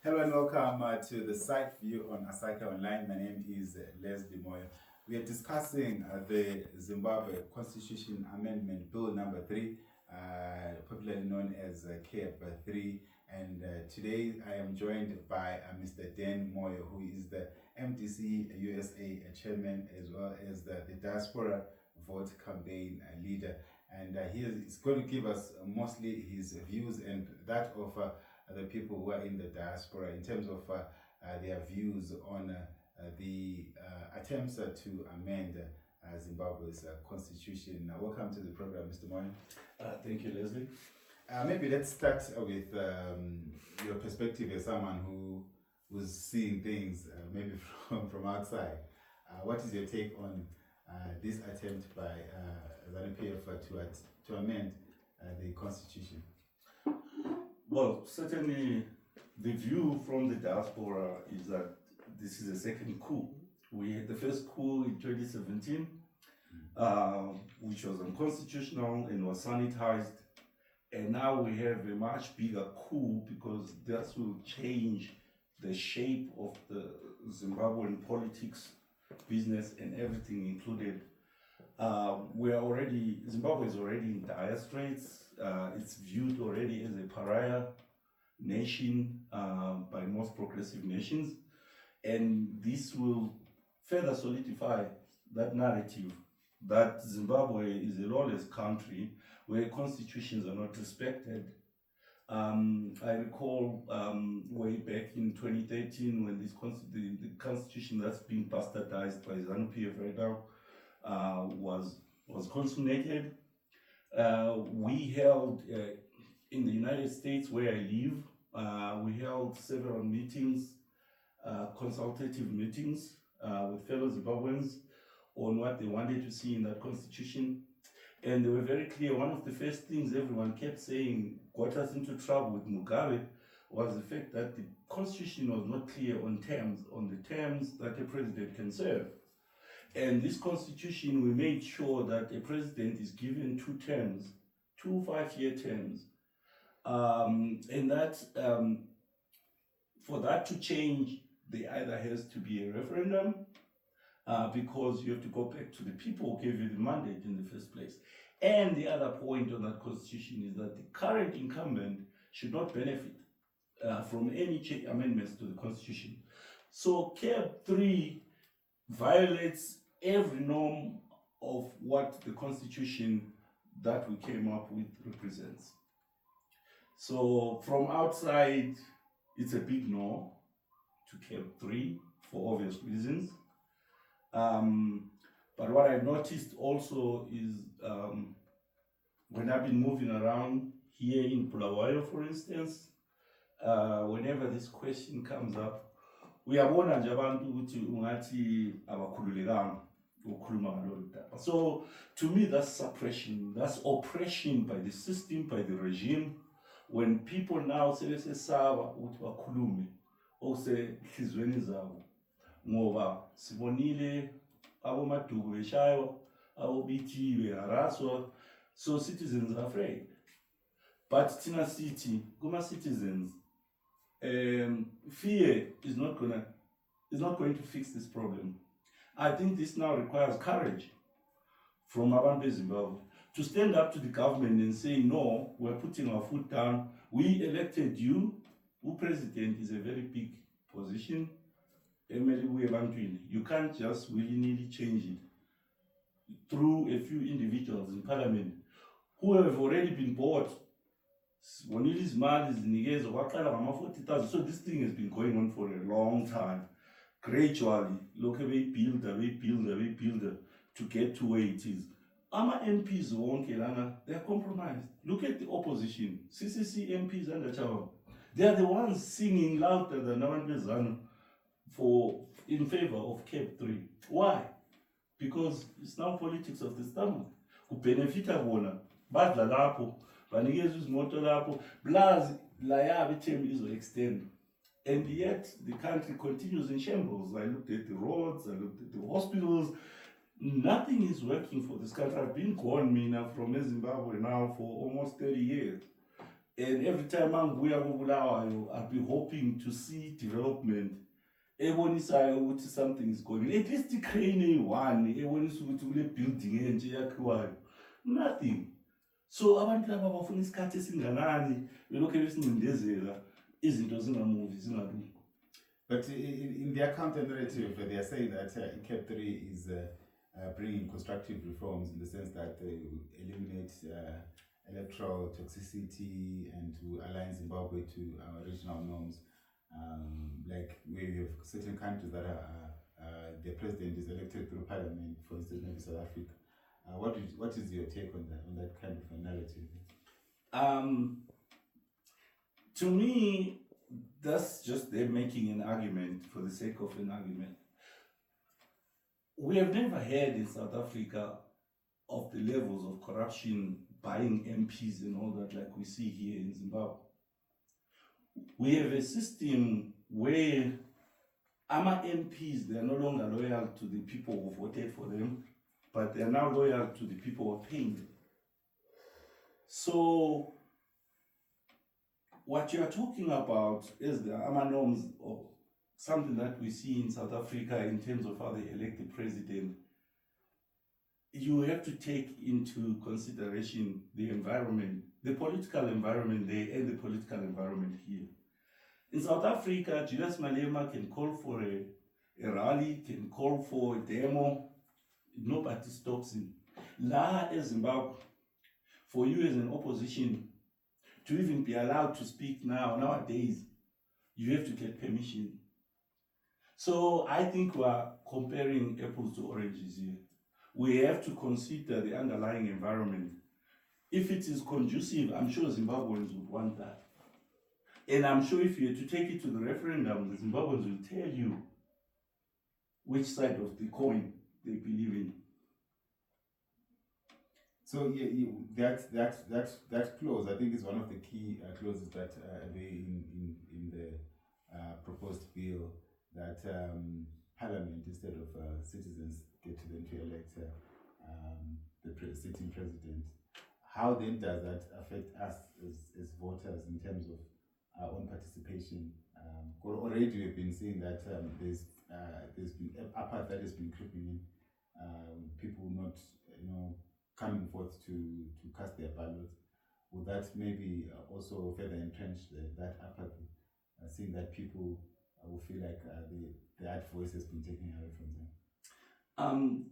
Hello and welcome to the site view on Asaka Online. My name is Leslie Moyo. We are discussing the Zimbabwe Constitution Amendment Bill number 3, popularly known as CAB 3. And today I am joined by Mr. Dan Moyo, who is the MDC USA chairman, as well as the Diaspora Vote Campaign leader. And he is going to give us mostly his views and that of the people who are in the diaspora in terms of their views on the attempts to amend Zimbabwe's constitution. Welcome to the program, Mr. Moyo. Thank you, Leslie. Maybe let's start with your perspective as someone who was seeing things maybe from outside. What is your take on this attempt by ZANU-PF to amend the constitution? Well, certainly the view from the diaspora is that this is a second coup. We had the first coup in 2017, which was unconstitutional and was sanitized. And now we have a much bigger coup because that will change the shape of the Zimbabwean politics, business, and everything included. Zimbabwe is already in dire straits. It's viewed already as a pariah nation by most progressive nations. And this will further solidify that narrative that Zimbabwe is a lawless country where constitutions are not respected. I recall way back in 2013 when the constitution that's been bastardized by ZANU-PF right now was consummated. We held in the United States where I live, we held several meetings, consultative meetings with fellow Zimbabweans on what they wanted to see in that constitution. And they were very clear. One of the first things everyone kept saying got us into trouble with Mugabe was the fact that the constitution was not clear on the terms that a president can serve. And this constitution, we made sure that a president is given 2 terms, 2 5-year terms. And that for that to change, there either has to be a referendum because you have to go back to the people who gave you the mandate in the first place. And the other point on that constitution is that the current incumbent should not benefit from any amendments to the constitution. So CAB 3 violates every norm of what the constitution that we came up with represents. So from outside, it's a big no to CAB 3 for obvious reasons. But what I noticed also is when I've been moving around here in Bulawayo, for instance, whenever this question comes up, uyabona nje abantu ukuthi ungathi abakhululekanga ukukhuluma ngalolu daba. So to me that's suppression, that's oppression by the system, by the regime. When people now sebesesaba ukuthi bakhulume okusenhlizweni zabo ngoba sibonile abomaduku beshaywa, aboBT beharaswa, so citizens are afraid. But thina sithi kuma citizens, fear is not going to fix this problem. I think this now requires courage from abantu Zimbabwe to stand up to the government and say, no, we're putting our foot down. We elected you. Who president is a very big position. You can't just willy-nilly change it through a few individuals in parliament who have already been bought. So this thing has been going on for a long time. Gradually, look at we build to get to where it is. Ama MPs they are compromised. Look at the opposition. CCC MPs under Chawam. They are the ones singing louder than Nabantu ZANU in favor of CAB 3. Why? Because it's now politics of the stomach. Who benefit bona, badla lapho, banikezwe izimoto lapho, plus layabi term is extend. And yet the country continues in shambles. I looked at the roads, I looked at the hospitals. Nothing is working for this country. I've been gone, Mina, from Zimbabwe now for almost 30 years. And every time angibuya koBulawayo, I'll be hoping to see development ebonisayo ukuthi something is going. At least i-crane eyi-one ebonisa ukuthi kule building enje yakhiwayo. Nothing. So abantu laba bafuna isikhathi esinganani belokhu besincindezela izinto zingamuvi zingalungi. But in their counter narrative, they are saying that CAP 3 is bringing constructive reforms in the sense that they will eliminate electoral toxicity and to align Zimbabwe to our regional norms. Like where you have certain countries that are the president is elected through parliament, for instance, maybe South Africa. What is your take on that kind of a narrative? To me, that's just them making an argument for the sake of an argument. We have never heard in South Africa of the levels of corruption, buying MPs and all that like we see here in Zimbabwe. We have a system where our MPs, they are no longer loyal to the people who voted for them, but they are now loyal to the people who are paying them. So what you are talking about is the AMA norms or something that we see in South Africa in terms of how they elect the president. You have to take into consideration the environment, the political environment there and the political environment here. In South Africa, Julius Malema can call for a rally, can call for a demo, nobody stops him. La in Zimbabwe, for you as an opposition to even be allowed to speak nowadays, you have to get permission. So I think we are comparing apples to oranges here. We have to consider the underlying environment. If it is conducive, I'm sure Zimbabweans would want that. And I'm sure if you had to take it to the referendum, the Zimbabweans will tell you which side of the coin they believe in. So that clause, I think, is one of the key clauses that in the proposed bill, that Parliament, instead of citizens, get to them to elect the sitting president. How then does that affect us as voters in terms of our own participation? Already we've been seeing that there's been apathy that has been creeping in. People not coming forth to cast their ballots. Would that maybe also further entrench that apathy, seeing that people will feel like that voice has been taken away from them?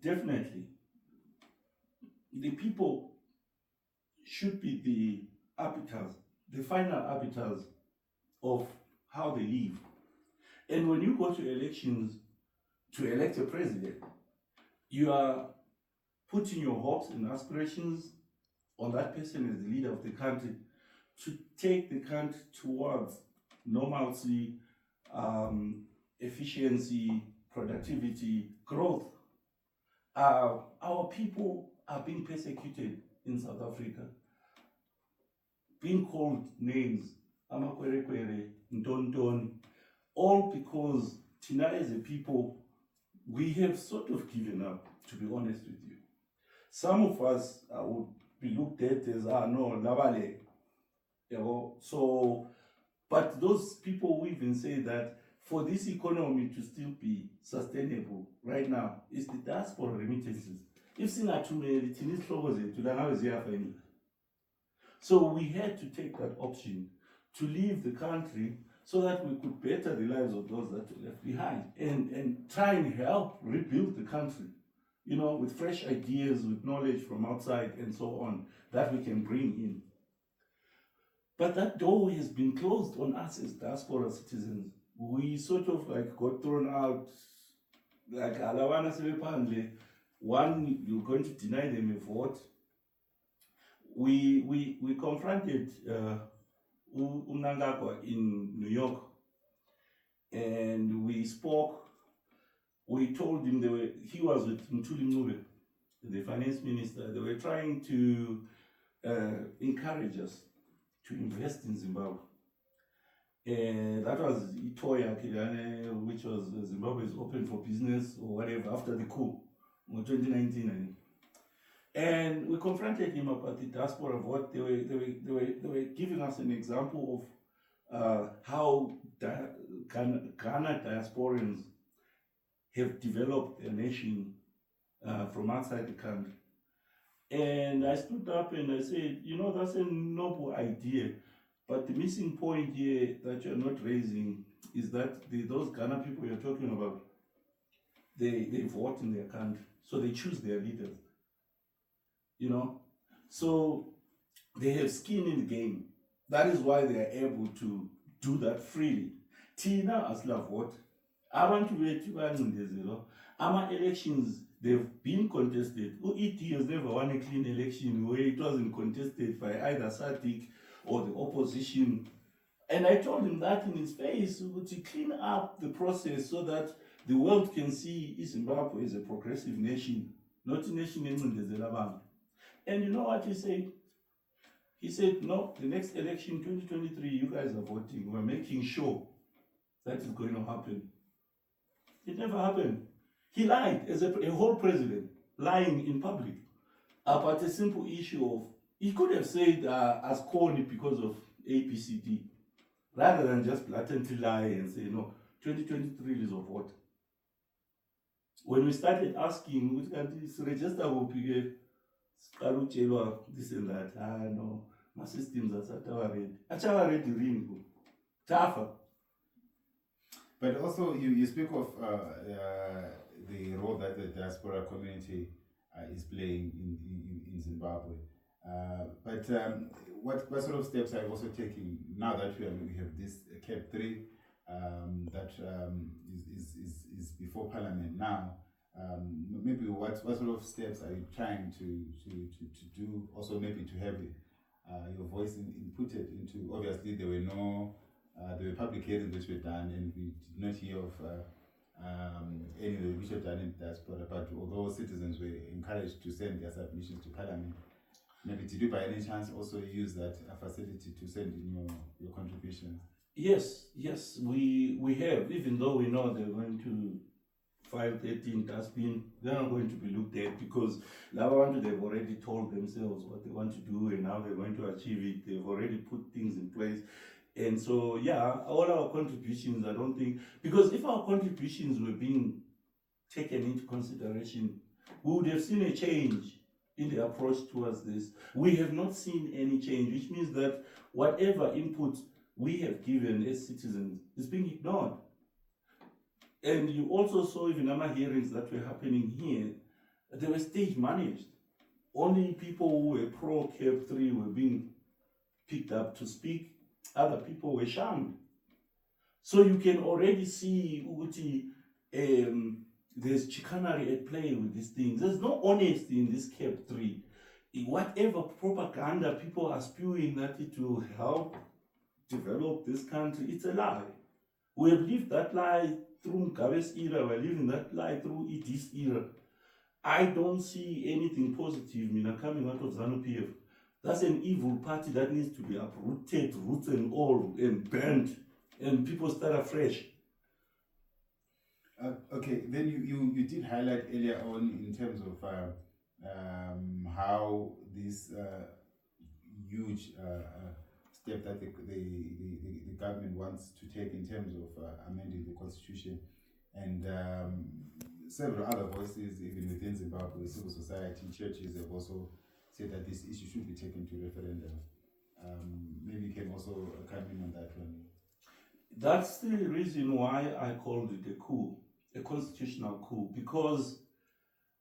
Definitely. The people should be the arbiters, the final arbiters of how they live. And when you go to elections to elect a president, you are putting your hopes and aspirations on that person as the leader of the country to take the country towards normalcy, efficiency, productivity, growth. Our people are being persecuted in South Africa, being called names, Amakwerekwere, Ntonton, all because Tina as a people, we have sort of given up, to be honest with you. Some of us would be looked at as, no, Labale. So, but those people who even say that for this economy to still be sustainable right now is the diaspora remittances. If singathumeli thina isihloko zethu la ngabe ziyafana. So we had to take that option to leave the country so that we could better the lives of those that were left behind and try and help rebuild the country, with fresh ideas, with knowledge from outside and so on that we can bring in. But that door has been closed on us as diaspora citizens. We sort of got thrown out, like Alawana Sebepandle. One, you're going to deny them a vote. We confronted Mnangagwa in New York, and we spoke. We told him he was with Mthuli Mncube, the finance minister. They were trying to encourage us to invest in Zimbabwe. That was Itoya Kilane, which was Zimbabwe is open for business or whatever after the coup in 2019. And we confronted him about the diaspora vote. They were giving us an example of how Ghana diasporans have developed their nation from outside the country. And I stood up and I said, that's a noble idea. But the missing point here that you're not raising is that those Ghana people you're talking about, they vote in their country. So they choose their leaders. So they have skin in the game. That is why they are able to do that freely. Tina asla vote. Abantu bethu bancindezelo. Ama elections, they've been contested. UET has never won a clean election where it wasn't contested by either SADC or the opposition. And I told him that in his face, to clean up the process so that the world can see Zimbabwe is a progressive nation, not a nation encindezela abantu. And you know what he said? He said, no, the next election, 2023, you guys are voting. We're making sure that is going to happen. It never happened. He lied as a whole president, lying in public about a simple issue of, he could have said as corny because of APCD, rather than just blatantly lie and say, no, 2023 is of what? When we started asking, which countries register will be this and that, no, my systems are already ring. Tougher. But also, you speak of the role that the diaspora community is playing in Zimbabwe. But what sort of steps are you also taking now that we have this CAP 3 that is before Parliament now? Maybe what sort of steps are you trying to do? Also, maybe to have your voice inputted into. Obviously, there were public hearings which were done, and we did not hear of any which were done in diaspora. But although citizens were encouraged to send their submissions to Parliament, maybe did you by any chance also use that facility to send in your contributions? Yes, we have. Even though we know they're going to file 13 dustbin, they're not going to be looked at because Lavantu, they've already told themselves what they want to do and how they're going to achieve it. They've already put things in place. And so, all our contributions, I don't think, because if our contributions were being taken into consideration, we would have seen a change in the approach towards this. We have not seen any change, which means that whatever input we have given as citizens is being ignored. And you also saw even our hearings that were happening here, they were stage managed. Only people who were pro CAP 3 were being picked up to speak. Other people were shunned. So you can already see there's chicanery at play with these things. There's no honesty in this CAP 3. Whatever propaganda people are spewing that it will help develop this country, it's a lie. We have lived that lie through Mugabe's era, we're living that lie through Edith's era. I don't see anything positive coming out of ZANU-PF. That's an evil party that needs to be uprooted, roots and all, and burnt, and people start afresh. Okay, then you did highlight earlier on in terms of how this huge step that the government wants to take in terms of amending the constitution, and several other voices, even within Zimbabwe, civil society, churches have also said that this issue should be taken to referendum. Maybe you can also come in on that one. That's the reason why I called it a coup, a constitutional coup, because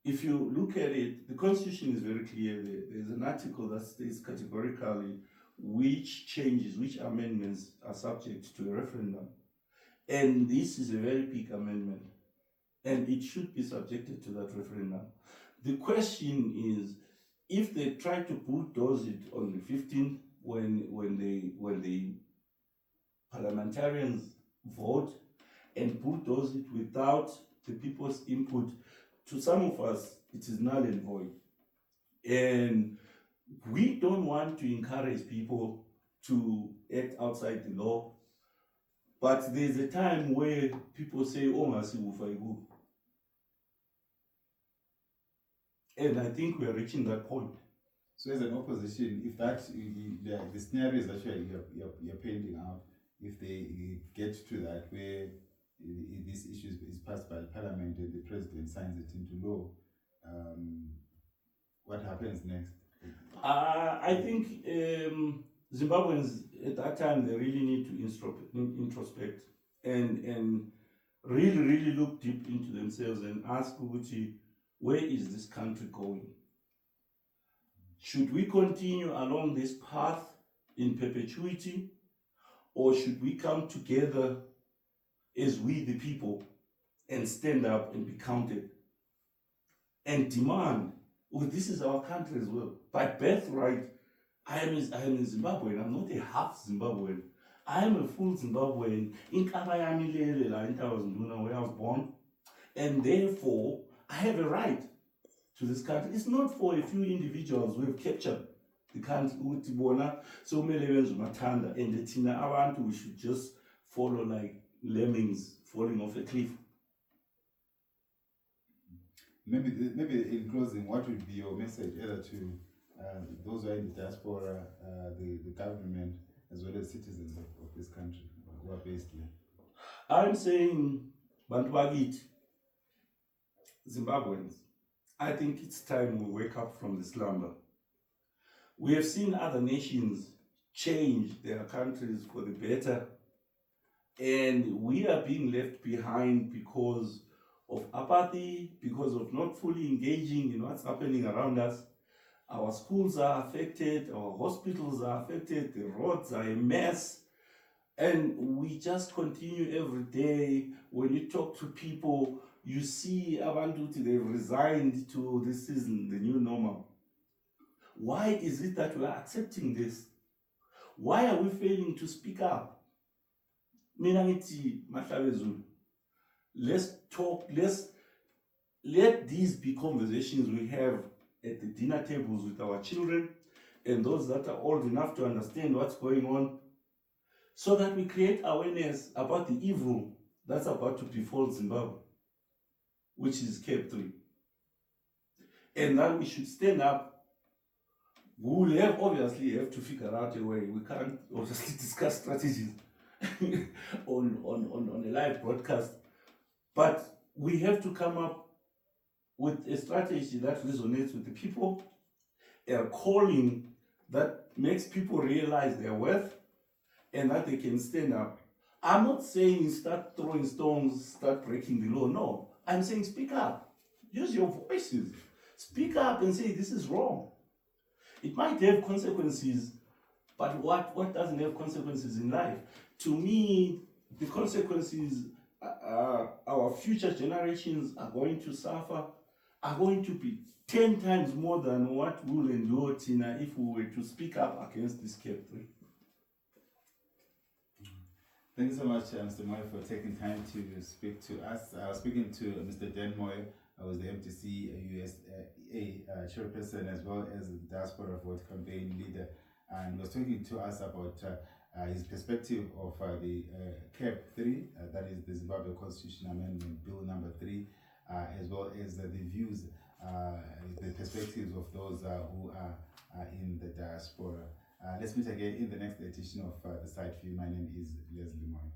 if you look at it, the constitution is very clear. There's an article that states categorically which changes, which amendments are subject to a referendum. And this is a very big amendment, and it should be subjected to that referendum. The question is, if they try to bulldoze it on the 15th, when the parliamentarians vote and bulldoze it without the people's input, to some of us, it is null and void. And we don't want to encourage people to act outside the law, but there's a time where people say, oh, And I think we are reaching that point. So as an opposition, if that the scenarios that you're painting out, if they get to that where this issue is passed by Parliament and the President signs it into law, what happens next? I think Zimbabweans at that time, they really need to introspect and really look deep into themselves and ask Uguti, where is this country going? Should we continue along this path in perpetuity, or should we come together as we the people and stand up and be counted and demand, well, this is our country as well. By birthright, I am a Zimbabwean. I'm not a half Zimbabwean. I am a full Zimbabwean. In Kabayamilele, where I was born, and therefore I have a right to this country. It's not for a few individuals who have captured the country. So many Matanda and the Tina Abantu, we should just follow like lemmings falling off a cliff. Maybe in closing, what would be your message either to those who are in the diaspora, the government, as well as citizens of this country who are based here? I'm saying, Bantwagit, Zimbabweans, I think it's time we wake up from the slumber. We have seen other nations change their countries for the better, and we are being left behind because of apathy, because of not fully engaging in what's happening around us. Our schools are affected, our hospitals are affected, the roads are a mess, and we just continue every day. When you talk to people, you see Abantu, they've resigned to this isn't the new normal. Why is it that we are accepting this? Why are we failing to speak up? Let's talk, let these be conversations we have at the dinner tables with our children and those that are old enough to understand what's going on, so that we create awareness about the evil that's about to befall Zimbabwe, which is Cape 3. And that we should stand up. We will obviously have to figure out a way. We can't obviously discuss strategies on a live broadcast, but we have to come up with a strategy that resonates with the people, a calling that makes people realize their worth and that they can stand up. I'm not saying start throwing stones, start breaking the law. No, I'm saying speak up. Use your voices. Speak up and say this is wrong. It might have consequences, but what doesn't have consequences in life? To me, the consequences our future generations are going to suffer are going to be 10 times more than what we will endure, Tina, if we were to speak up against this Cape 3. Thank you so much, Mr. Moyo, for taking time to speak to us. I was speaking to Mr. Dan Moyo, who was the MTC USA chairperson, as well as the Diaspora Vote campaign leader, and was talking to us about his perspective of the CAP 3, that is the Zimbabwe Constitution Amendment Bill number 3, as well as the views, the perspectives of those who are in the diaspora. Let's meet again in the next edition of The Side View. My name is Leslie Moyo.